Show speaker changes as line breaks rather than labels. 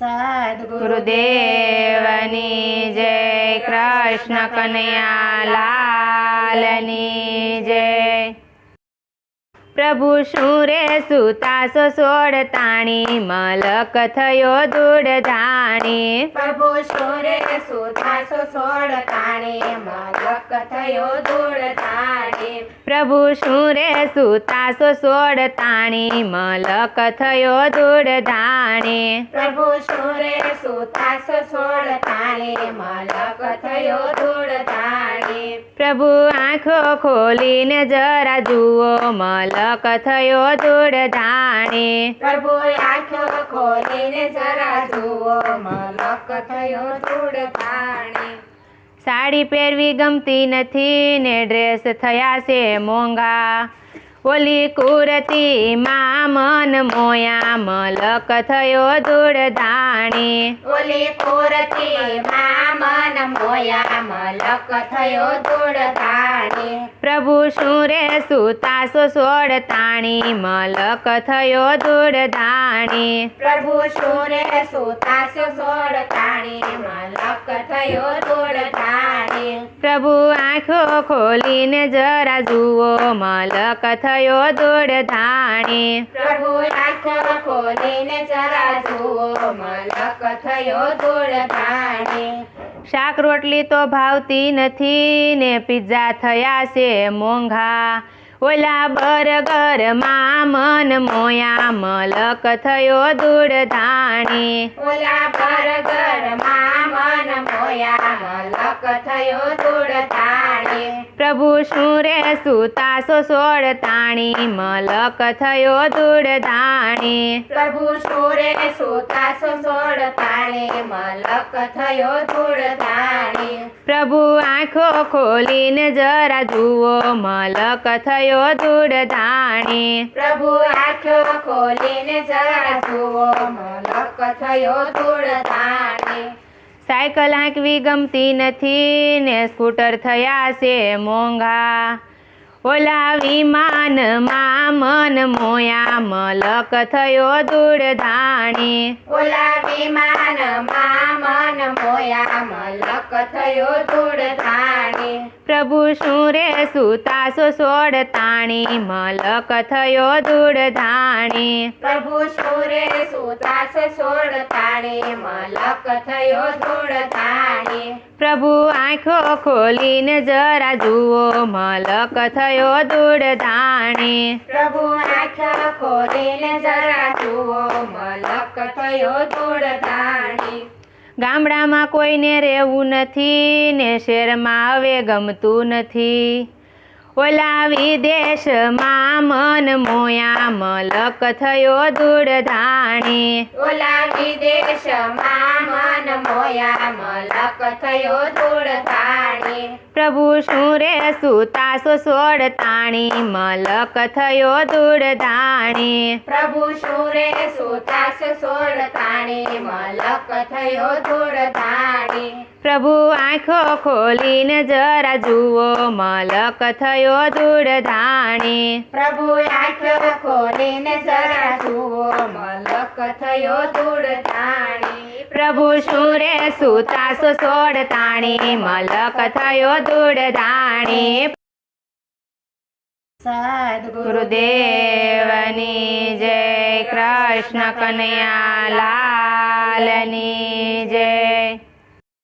સદ્ગુરુદેવની જય, કૃષ્ણ કનૈયા લાલની જય। પ્રભુ શું રે સુતાસો સોળતાણી, મલક થયો દૂડધાણી।
પ્રભુ શું રે સુતાસો સોળતાણી, મલક થયો દૂડધાણી।
પ્રભુ શું રે સુતાસો સોળતાણી, મલક થયો દૂડધાણી।
પ્રભુ શું રે સુતાસો સોળતાણી, મલક થયો દૂડધાણી।
પ્રભુ આંખો ખોલીને જરા જુઓ, મલક થયો દૂડધાણી।
પ્રભુ આંખો ખોલીને જરા જુઓ, મલક થયો દૂડધાણી।
સાડી પહેરવી ગમતી નથી ને ડ્રેસ થયા છે મોંઘા, ઓલી કુર્તીમાં મન મોયા, મલક થયો દૂડધાણી।
ઓલી કુર્તીમાં મન મોયા, મલક થયો દૂડધાણી।
પ્રભુ શું રે સુતાસો સોળતાણી, મલક થયો દૂડધાણી।
પ્રભુ શું રે સુતાસો સોળતાણી, મલક થયો દૂડધાણી।
પ્રભુ આંખો ખોલીને જરા જુઓ, મલક થયો દૂડધાણી।
પ્રભુ આંખો ખોલીને જરા જુઓ, મલક થયો દૂડધાણી।
શાક રોટલી તો ભાવતી નથી ને પિઝા થયા છે મોંઘા, ઓલા બર્ગરમાં મન મોયા, મલક થયો દૂડધાણી।
ઓલા બર્ગરમાં મન મોયા, મલક થયો દૂડધાણી।
પ્રભુ શું રે સુતાસો સોળતાણી, મલક થયો દૂડધાણી।
પ્રભુ શું રે સુતાસો સોળતાણી, મલક થયો દૂડધાણી।
પ્રભુ આંખો ખોલીને જરા જુઓ, મલક થયો દૂડધાણી।
પ્રભુ આંખો ખોલીને જરા જુઓ, મલક થયો દૂડધાણી।
સાયકલ હાંકવી ગમતી નથી ને સ્કૂટર થયા છે મોંઘા, ઓલા વિમાનમાં મન મોયા, મલક થયો દૂડધાણી।
ઓલા વિમાનમાં મન મોયા, મલક થયો દૂડધાણી।
પ્રભુ શું રે સુતાસો સોળતાણી, મલક થયો દૂડધાણી।
પ્રભુ શું રે સુતાસો સોળતાણી, મલક થયો દૂડધાણી।
પ્રભુ આંખો ખોલીને જરા જુઓ, મલક થયો દૂડધાણી।
પ્રભુ આંખો ખોલીને જરા જુઓ, મલક થયો દૂડધાણી।
ગામડામાં કોઈને રહેવું નથી ને શહેરમાં હવે ગમતું નથી, ઓલા વિદેશમાં મન મોયા, મલક થયો દૂડધાણી।
ઓલા વિદેશમાં મન મોયા, મલક થયો દૂડધાણી।
પ્રભુ શું રે સુતાસો સોળતાણી, મલક થયો દૂડધાણી।
પ્રભુ શું રે સુતાસો સોળતાણી, મલક થયો દૂડધાણી।
પ્રભુ આંખો ખોલીને જરા જુઓ, મલક થયો દૂડધાણી।
પ્રભુ આંખો ખોલીને જરા જુઓ, મલક થયો દૂડધાણી।
પ્રભુ શું રે સુતાસો સોળતાણી, મલક થયો દૂડધાણી। સદ્ગુરુદેવની જય, કૃષ્ણ કનૈયા લાલની જય।